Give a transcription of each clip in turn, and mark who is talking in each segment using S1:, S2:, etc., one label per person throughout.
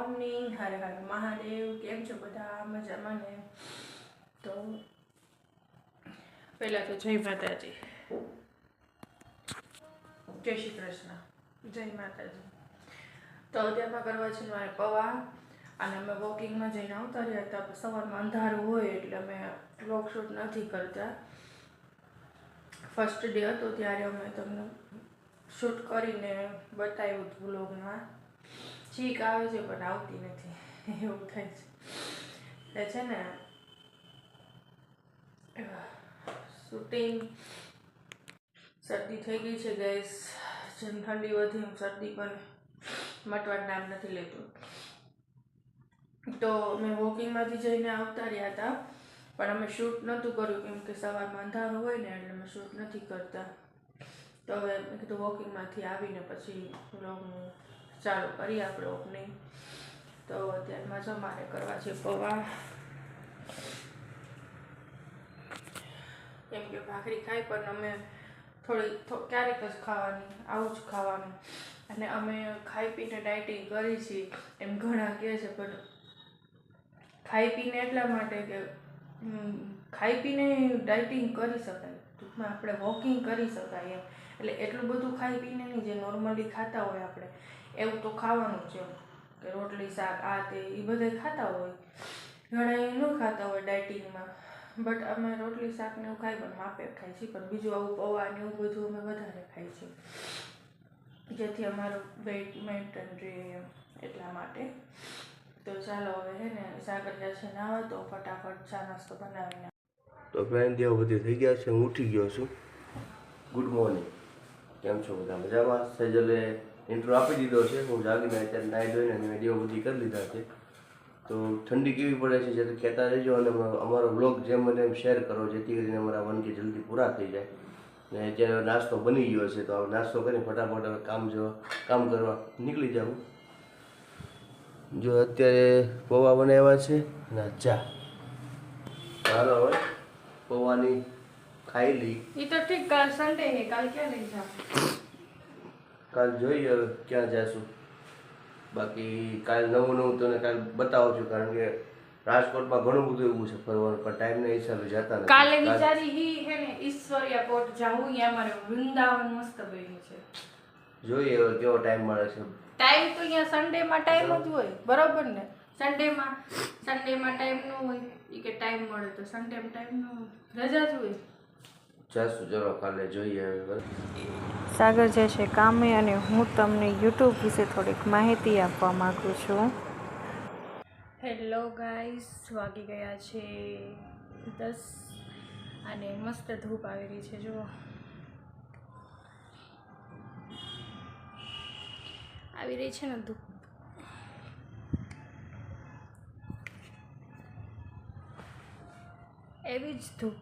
S1: Morning. Har Har Mahadev. કેમ છો બધા? મજામાં ને? તો પહેલાં તો જય માતાજી, જય શ્રી કૃષ્ણ, જય માતાજી. તો અત્યારમાં કરવા છે મારે પૌવા, અને અમે વોકિંગમાં જઈને આવતા રહ્યા હતા. સવારમાં અંધારું હોય એટલે અમે વ્લોગ શૂટ નથી કરતા. ફર્સ્ટ ડે હતો ત્યારે અમે તમને શૂટ કરીને બતાવ્યું હતું વ્લોગમાં. છીક આવે છે પણ આવતી નથી, એવું થાય છે. એટલે છે ને શૂટિંગ, શરદી થઈ ગઈ છે ગેસ. જેમ ઠંડી વધી એમ શરદી પણ મટવાનું નામ નથી લેતું. તો અમે વોકિંગમાંથી જઈને આવતા રહ્યા હતા, પણ અમે શૂટ નહોતું કર્યું કેમ કે સવારમાં અંધારું હોય ને એટલે અમે શૂટ નથી કરતા. તો હવે મેં કીધું વોકિંગમાંથી આવીને પછી વ્લોગનું ચાલુ કરીએ આપણે ઓપનિંગ. તો અત્યારમાં જો મારે કરવા છે પૌવા, કેમ કે ભાખરી ખાઈ પણ અમે ક્યારેક જ ખાવાની, આવું જ ખાવાનું. અને અમે ખાઈ પીને ડાયટિંગ કરી છીએ એમ ઘણા કહે છે, પણ ખાઈ પીને એટલા માટે કે ખાઈ પીને ડાયટિંગ કરી શકાય, ટૂંકમાં આપણે વોકિંગ કરી શકાય એમ. એટલે એટલું બધું ખાઈ પીને નહીં, જે નોર્મલી ખાતા હોય આપણે એવું તો ખાવાનું છે. કે રોટલી શાક આ તે એ બધા ખાતા હોય, ઘણા એ ન ખાતા હોય ડાયટિંગમાં. બટ અમે રોટલી શાક ને એવું ખાઈ પણ માપે ખાઈ છીએ, પણ બીજું આવું પૌવા ને એવું બધું અમે વધારે ખાઈ છીએ, જેથી અમારું વેઇટ મેન્ટેન રહે એમ, એટલા માટે. તો ચાલો હવે હે ને સાગર છે નાવા, તો ફટાફટ ચા નાસ્તો બનાવીને.
S2: તો ફ્રેન્ડ જેવો બધી થઈ ગયા છે, હું ઉઠી ગયો છું. ગુડ મોર્નિંગ, કેમ છો બધા? મજામાં? સેજલે ઇન્ટ્રો આપી દીધો છે. હું જાગીને અત્યારે નાહી ધોઈને મેં દેવો બધી કરી લીધા છે. તો ઠંડી કેવી પડે છે જે કહેતા રહેજો, અને અમારો બ્લોગ જેમ બને એમ શેર કરો, જેથી કરીને અમારા 1K જલ્દી પૂરા થઈ જાય. ને અત્યારે નાસ્તો બની ગયો છે, તો નાસ્તો કરીને ફટાફટ હવે કામ કરવા નીકળી જાઉં. જો અત્યારે પૌવા બનાવ્યા છે ને ચા. ચાલો હવે પૌવાની ખાઈ લઈ.
S1: એ તો ઠીક, કાલ સન્ડે હે, કાલ ક્યાં લઈ જાવ?
S2: કાલ જોઈએ હવે ક્યાં જઈશું. બાકી કાલ નવું તને કાલ બતાવું છું, કારણ કે રાજકોટમાં ઘણું બધું એવું છે ફરવાનું, પણ ટાઈમના હિસાબે જતા નથી.
S1: કાલે વિચારી હી હે ને ઈશ્વરિયા કોટ જાવું, યા મારે વૃંદાવન મસ્ત બન્યું છે.
S2: જોઈએ હવે કેવો ટાઈમ મળે છે.
S1: ટાઈમ તો અહીંયા સન્ડેમાં ટાઈમ જ હોય, બરોબર ને? સન્ડેમાં ટાઈમ ન હોય, એ કે ટાઈમ મળે તો સન્ડેમાં ટાઈમ ન હોય, રજા જ હોય.
S2: જાશું, ચલો કાલે જોઈએ હવે.
S3: સાગર જે છે કામે, અને હું તમને યુટ્યુબ વિશે થોડીક માહિતી આપવા માંગુ છું.
S1: હેલો ગાઈસ, વાગી ગયા છે 10 અને મસ્ત ધૂપ આવી રહી છે. જુઓ, આવી રહી છે ને ધૂપ. એવી જ ધૂપ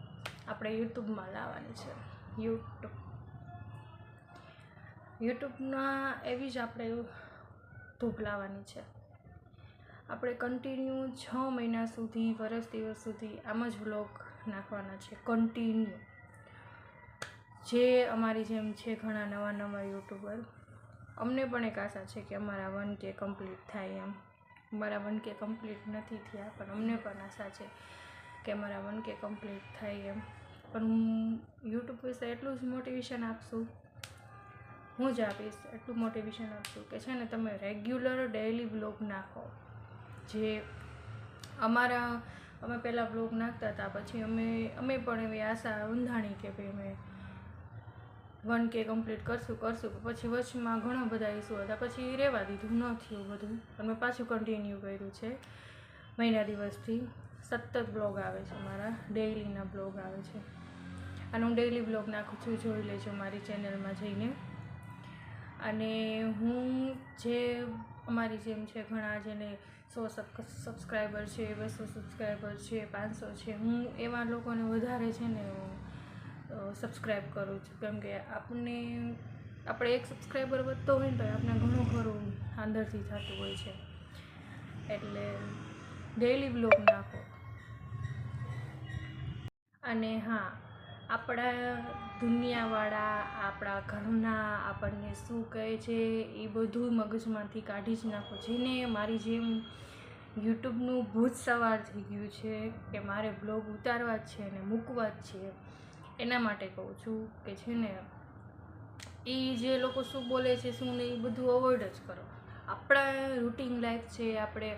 S1: આપણે યુટ્યુબમાં લાવવાની છે. યુટ્યુબમાં એવી જ આપણે ધૂપ લાવવાની છે. આપણે કન્ટિન્યુ 6 મહિના સુધી, વર્ષ દિવસ સુધી આમ જ વ્લોગ નાખવાના છે, કન્ટિન્યુ. જે અમારી જેમ છે ઘણા નવા યુટ્યુબર, અમને પણ એક આશા છે કે અમારા 1K કમ્પ્લીટ થાય એમ. અમારા 1K કમ્પ્લીટ નથી થયા, પણ અમને પણ આશા છે કે અમારા 1K કમ્પ્લીટ થાય એમ. પણ હું યુટ્યુબ વિશે એટલું જ મોટિવેશન આપશું, હું જ આપીશ, એટલું મોટિવેશન આપશું કે છે ને તમે રેગ્યુલર ડેઈલી વ્લોગ નાખો. જે અમે પહેલાં વ્લોગ નાખતા હતા, પછી અમે પણ એવી આશા ઊંધાણી કે ભાઈ અમે 1K કમ્પ્લીટ કરશું, પછી વચમાં ઘણા બધા ઇસ્યુ હતા, પછી રહેવા દીધું, ન થયું બધું. પણ મેં પાછું કન્ટિન્યુ કર્યું છે. મહિના દિવસથી સતત બ્લોગ આવે છે, મારા ડેઈલીના બ્લોગ આવે છે, અને હું ડેઈલી બ્લોગ નાખું છું, જોઈ લેજો મારી ચેનલમાં જઈને. અને હું જે અમારી જેમ છે ઘણા જેને 100 સબસ્ક્રાઈબર છે, 200 સબસ્ક્રાઈબર છે, 500 છે, હું એવા લોકોને વધારે છે ને સબસ્ક્રાઈબ કરું છું, કેમ કે આપણે એક સબસ્ક્રાઈબર વધતો હોય ને તો આપણે ઘણું ખરું અંદરથી થતું હોય છે. એટલે ડેઈલી બ્લોગ નાખો. અને હા, આપણા દુનિયાવાળા આપણા ઘરના આપણને શું કહે છે એ બધું મગજમાંથી કાઢી જ નાખો. જેને મારી જેમ યુટ્યુબનું ભૂત સવાર થઈ ગયું છે કે મારે બ્લોગ ઉતારવા જ છે અને મૂકવા જ છે, એના માટે કહું છું કે છે ને એ જે લોકો શું બોલે છે શું નહીં એ બધું અવોઇડ જ કરો. આપણા રૂટીન લાઈફ છે, આપણે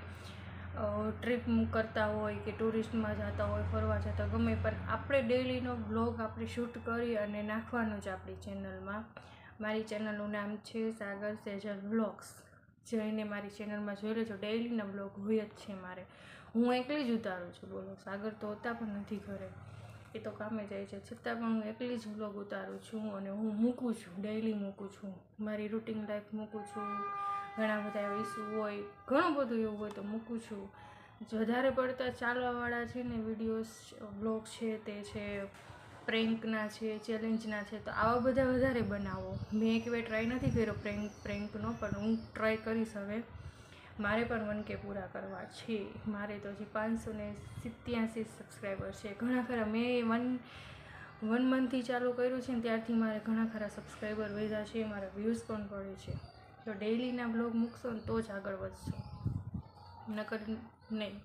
S1: ટ્રીપ કરતા હોય કે ટુરિસ્ટમાં જતા હોય, ફરવા જતા ગમે, પણ આપણે ડેઈલીનો બ્લોગ આપણે શૂટ કરી અને નાખવાનો જ આપણી ચેનલમાં. મારી ચેનલનું નામ છે સાગર સેજલ વ્લોગ્સ. જઈને મારી ચેનલમાં જોઈ લેજો, ડેઈલીના બ્લોગ હોય જ છે મારે. હું એકલી જ ઉતારું છું. બોલો, સાગર તો હોતા પણ નથી ઘરે, એ તો કામે જાય છે, છતાં પણ હું એકલી જ બ્લોગ ઉતારું છું અને હું મૂકું છું, ડેઈલી મૂકું છું. મારી રૂટીન લાઈફ મૂકું છું. ઘણા બધા એવા ઇસ્યુ હોય, ઘણું બધું એવું હોય તો મૂકું છું. વધારે પડતા ચાલવાવાળા છે ને વિડીયોઝ બ્લોગ છે તે છે પ્રેન્કના છે, ચેલેન્જના છે, તો આવા બધા વધારે બનાવો. મેં એક વાર ટ્રાય નથી કર્યો પ્રેન્કનો, પણ હું ટ્રાય કરીશ હવે. મારે પણ 1K પૂરા કરવા છે. મારે તો હજી 587 સબસ્ક્રાઈબર છે. ઘણા ખરા, મેં વન મંથથી ચાલુ કર્યું છે ને ત્યારથી મારે ઘણા ખરા સબસ્ક્રાઈબર વધ્યા છે, મારા વ્યૂઝ પણ પડે છે. તો ડેઈલીના બ્લોગ મૂકશો ને તો જ આગળ વધશો, નકર નહીં.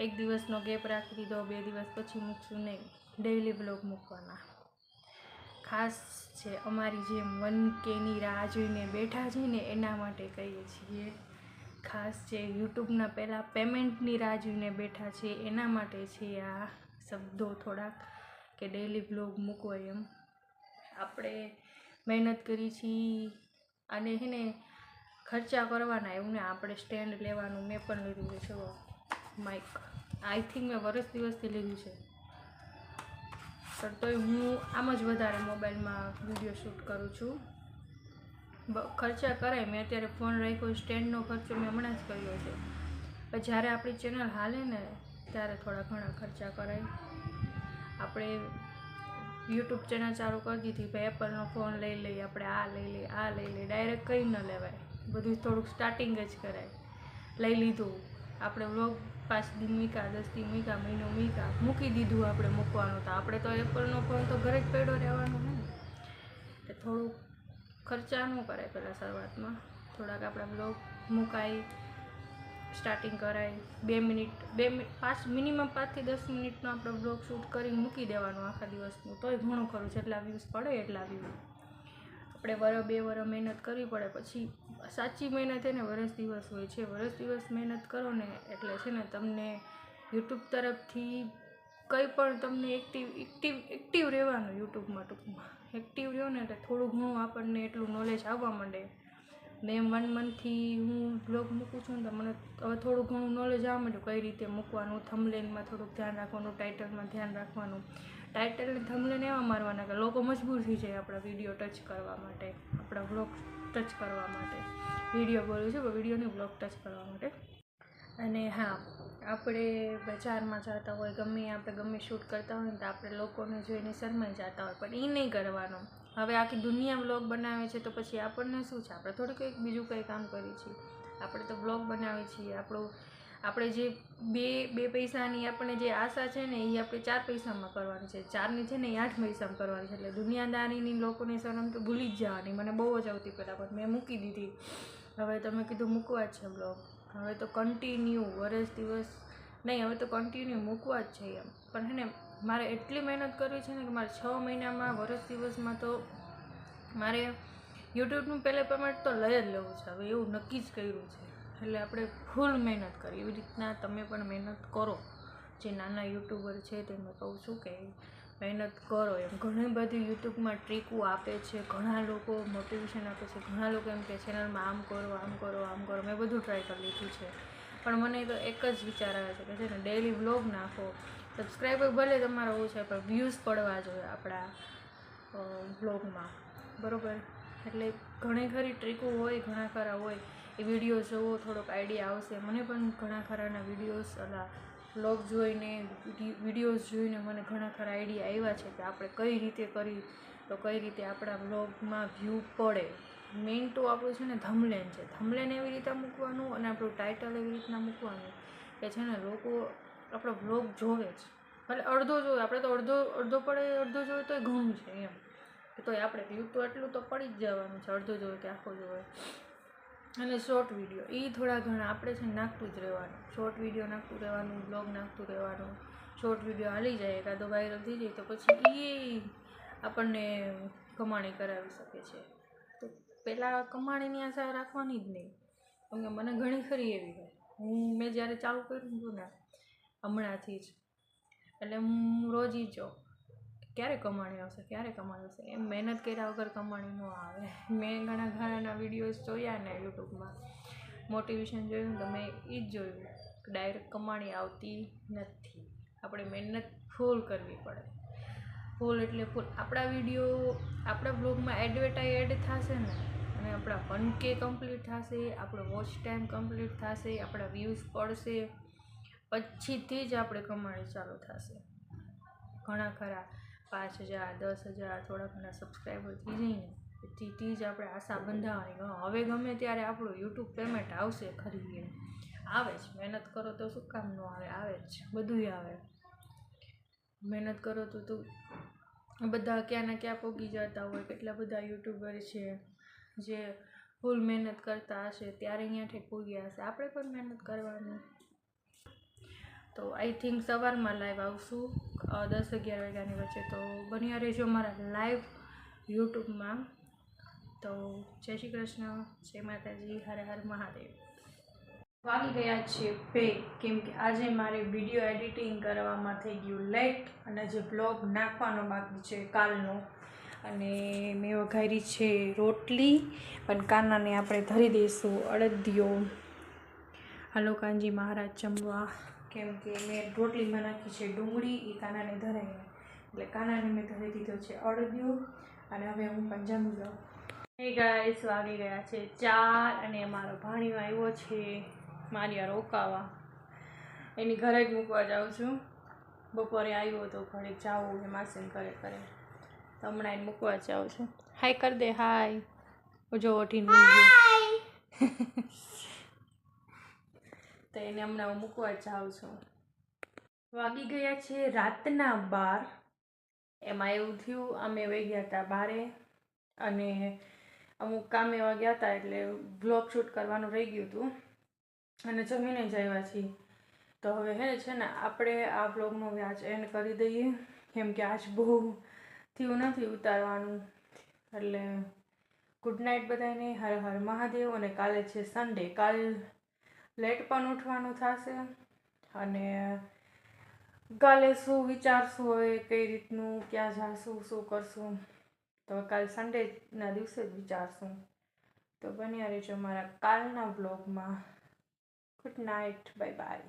S1: એક દિવસનો ગેપ રાખી દીધો, 2 દિવસ પછી મૂકશું નહીં, ડેઈલી બ્લોગ મૂકવાના. ખાસ છે અમારી જેમ 1Kની રાહ જોઈને બેઠા છે ને એના માટે કહીએ છીએ. ખાસ છે યુટ્યુબના પહેલાં પેમેન્ટની રાહ જોઈને બેઠા છે એના માટે છે આ શબ્દો થોડાક, કે ડેઈલી બ્લોગ મૂકવો એમ. આપણે મહેનત કરી છીએ અને છે ને ખર્ચા કરવાના, એવું ને આપણે સ્ટેન્ડ લેવાનું. મેં પણ લીધું છે માઇક, આઈ થિંક મેં વર્ષ દિવસથી લીધું છે, પણ તોય હું આમ જ વધારે મોબાઈલમાં વિડીયો શૂટ કરું છું. ખર્ચા કરાય, મેં અત્યારે ફોન રાખ્યો, સ્ટેન્ડનો ખર્ચો મેં હમણાં જ કર્યો છે. પણ જ્યારે આપણી ચેનલ હાલે ને ત્યારે થોડા ઘણા ખર્ચા કરાય. આપણે યુટ્યુબ ચેનલ ચાલુ કરી દીધી, ભાઈ એપલનો ફોન લઈ લઈએ, આપણે આ લઈ લઈએ, આ લઈ લઈએ, ડાયરેક્ટ કંઈ ન લેવાય, બધું થોડુંક સ્ટાર્ટિંગ જ કરાય. લઈ લીધું આપણે વ્લોગ 5 દિન મૂક્યા, 10 દિન મૂક્યા, મહિનો મૂક્યા, મૂકી દીધું આપણે મૂકવાનું, તો આપણે તો એપલનો ફોન તો ઘરે જ પડ્યો રહેવાનો ને. એટલે થોડુંક ખર્ચા ન કરાય પહેલાં શરૂઆતમાં, થોડાક આપણા બ્લોગ મુકાય, સ્ટાર્ટિંગ કરાય. 2 મિનિટ મિનિમમ 5 થી 10 મિનિટનો આપણે બ્લોગ શૂટ કરીને મૂકી દેવાનું આખા દિવસનું, તોય ઘણું ખરું. જેટલા વ્યૂઝ પડે એટલા વ્યૂઝ. આપણે 2 વર્ષ મહેનત કરવી પડે, પછી સાચી મહેનત એને વર્ષ દિવસ હોય છે. વર્ષ દિવસ મહેનત કરો ને એટલે છે ને તમને યુટ્યુબ તરફથી કંઈ પણ તમને એક્ટિવ રહેવાનું. યુટ્યુબમાં ટૂંકમાં એક્ટિવ રહ્યો ને એટલે થોડું ઘણું આપણને એટલું નોલેજ આવવા માંડે. મેં 1 મંથથી હું બ્લોગ મૂકું છું ને તો મને હવે થોડું ઘણું નોલેજ આવવા માંડ્યું, કઈ રીતે મૂકવાનું, થંબનેલમાં થોડુંક ધ્યાન રાખવાનું, ટાઇટલમાં ધ્યાન રાખવાનું. ટાઇટલ ને થંબનેલ એવા મારવાના કે લોકો મજબૂર થઈ જાય આપણા વિડીયો ટચ કરવા માટે, આપણા બ્લોગ ટચ કરવા માટે. વિડીયો બોલું છું, વિડીયોની બ્લોગ ટચ કરવા માટે. અને હા, આપણે બજારમાં જતા હોય, ગમે શૂટ કરતા હોય ને તો આપણે લોકોને જોઈને શરમાઈ જતા હોય, પણ એ નહીં કરવાનું. હવે આખી દુનિયા બ્લોગ બનાવે છે તો પછી આપણને શું છે, આપણે થોડું કંઈક બીજું કંઈ કામ કરીએ છીએ. આપણે તો બ્લોગ બનાવીએ છીએ. આપણે જે બે પૈસાની આપણને જે આશા છે ને એ આપણે 4 પૈસામાં કરવાની છે, 4ની છે ને એ 8 પૈસામાં કરવાની છે. એટલે દુનિયાદારીની લોકોની શરમ તો ભૂલી જ જવાની. મને બહુ જ આવતી પહેલાં, પણ મેં મૂકી દીધી. હવે તમે કીધું મૂકવા જ છે બ્લોગ, હવે તો કન્ટિન્યુ વર્ષ દિવસ નહીં, હવે તો કન્ટિન્યુ મૂકવા જ છે એમ. પણ છે ને મારે એટલી મહેનત કરવી છે ને કે મારે 6 મહિનામાં, વર્ષ દિવસમાં તો મારે યુટ્યુબનું પહેલે પેમેન્ટ તો લઈ જ લેવું છે. હવે એવું નક્કી જ કર્યું છે. એટલે આપણે ફૂલ મહેનત કરીએ. એવી રીતના તમે પણ મહેનત કરો. જે નાના યુટ્યુબર છે તેમને કહું છું કે મહેનત કરો એમ. ઘણી બધી યુટ્યુબમાં ટ્રીકો આપે છે, ઘણા લોકો મોટિવેશન આપે છે, ઘણા લોકો એમ કે ચેનલમાં આમ કરો, આમ કરો, આમ કરો. મેં બધું ટ્રાય કરી લીધું છે, પણ મને તો એક જ વિચાર આવે છે કે છે ને ડેઈલી વ્લોગ નાખો. સબસ્ક્રાઈબર ભલે તમારો ઓછા, પણ વ્યૂઝ પડવા જોઈએ આપણા વ્લોગમાં, બરાબર? એટલે ઘણી ખરી ટ્રીકો હોય, ઘણા ખરા હોય. એ વિડીયો જોવો, થોડોક આઈડિયા આવશે. મને પણ ઘણા ખરાના વ્લોગ જોઈને, વિડીયોઝ જોઈને મને ઘણા ખરા આઈડિયા આવ્યા છે કે આપણે કઈ રીતે કરી તો કઈ રીતે આપણા વ્લોગમાં વ્યૂ પડે. મેઇન તો આપણું છે ને થંબનેલ છે. થંબનેલ એવી રીતે મૂકવાનું અને આપણું ટાઇટલ એવી રીતના મૂકવાનું કે છે ને લોકો આપણો વ્લોગ જોવે જ. એટલે અડધો જોઈએ આપણે તો અડધો પડે અડધો જોઈએ તોય ઘણું છે એમ તોય આપણે વ્યૂ તો એટલું તો પડી જ જવાનું છે અડધો જોઈએ કે આખો જોઈએ. અને શોર્ટ વિડીયો એ થોડા ઘણા આપણે છે નાખતું જ રહેવાનું શોર્ટ વિડીયો નાખતું રહેવાનું બ્લોગ નાખતું રહેવાનું. શોર્ટ વિડીયો હાલી જાય એકાદો વાયરલ થઈ જાય તો પછી એ આપણને કમાણી કરાવી શકે છે. તો પહેલાં કમાણીની આશા રાખવાની જ નહીં કેમ કે મને ઘણી ખરી એવી હોય મેં જ્યારે ચાલુ કર્યું હતું ને હમણાંથી જ એટલે હું રોજ ઈ જો ક્યારે કમાણી આવશે એમ મહેનત કર્યા વગર કમાણી ન આવે. મેં ઘણા વિડીયોઝ જોયા ને યુટ્યુબમાં મોટિવેશન જોયું તો મેં એ જ જોયું કે ડાયરેક્ટ કમાણી આવતી નથી. આપણે મહેનત ફૂલ કરવી પડે ફૂલ એટલે ફૂલ. આપણા વિડીયો આપણા બ્લોગમાં એડ થશે ને અને આપણા 1K કમ્પ્લીટ થશે આપણો વોચ ટાઈમ કમ્પ્લીટ થશે આપણા વ્યૂઝ પડશે પછીથી જ આપણે કમાણી ચાલુ થશે. ઘણા ખરા 5,000 10,000 થોડા ઘણા સબસ્ક્રાઈબર થઈ જાય ને તેથી જ આપણે આશા બંધાવવાની. હવે ગમે ત્યારે આપણું યુટ્યુબ પેમેન્ટ આવશે ખરી એમ આવે જ. મહેનત કરો તો શું કામ ન આવે જ બધુંય આવે. મહેનત કરો તો બધા ક્યાં ને ક્યાં પહોંચી જતા હોય. કેટલા બધા યુટ્યુબર છે જે ફૂલ મહેનત કરતા હશે ત્યારે અહીંયા ઠેક પહોંચ્યા હશે. આપણે પણ મહેનત કરવાની. તો આઈ થિંક સવારમાં લાઈવ આવશું 10-11 વાગ્યાની વચ્ચે. તો બન્યા રહેજો મારા લાઈવ યુટ્યુબમાં. તો જય શ્રી કૃષ્ણ, જય માતાજી, હર હર મહાદેવ. વાગી ગયા છે 2 કેમ કે આજે મારે વિડીયો એડિટિંગ કરવામાં થઈ ગયું લેટ અને જે બ્લોગ નાખવાનો બાકી છે કાલનો. અને મેં વઘારી છે રોટલી પણ કાનાને આપણે ધરી દઈશું અડદિયો. હાલો કાનજી મહારાજ જમવા કેમ કે મેં રોટલીમાં નાખી છે ડુંગળી એ કાનાને ધરાઈને એટલે કાનાને મેં ધરી દીધો છે અડદિયો અને હવે હું પણ જમી લઉં. હે ગાઈસ વાગી ગયા છે 4 અને મારો ભાણીઓ આવ્યો છે મારી રોકાવા. એની ઘરે જ મૂકવા જાઉં છું. બપોરે આવ્યો તો ઘરે જાવું એ માસીને ઘરે તો હમણાં એને મૂકવા જાઉં છું. હાય કર દે હાય. જો ઓઠીને તો એને હમણાં હું મૂકવા જાઉં છું. વાગી ગયા છે રાતના 12. એમાં એવું થયું અમે વહી ગયા હતા બારે અને અમુક કામ એવા ગયા હતા એટલે બ્લોગ શૂટ કરવાનું રહી ગયું હતું અને જમીને જ આવ્યા છીએ. તો હવે છે ને આપણે આ બ્લોગનો વ્યાજ એન્ડ કરી દઈએ કેમ કે આજ બહુ થયું નથી ઉતારવાનું. એટલે ગુડ નાઇટ બધાને. હર હર મહાદેવ. અને કાલે છે સન્ડે. કાલ લેટ પણ ઉઠવાનું થશે અને કાલે શું વિચારશું હવે કઈ રીતનું ક્યાં જાશું શું કરશું તો કાલ સન્ડેના દિવસે જ વિચારશું. તો બન્યા રહેજો મારા કાલના બ્લોગમાં. Good night, bye bye.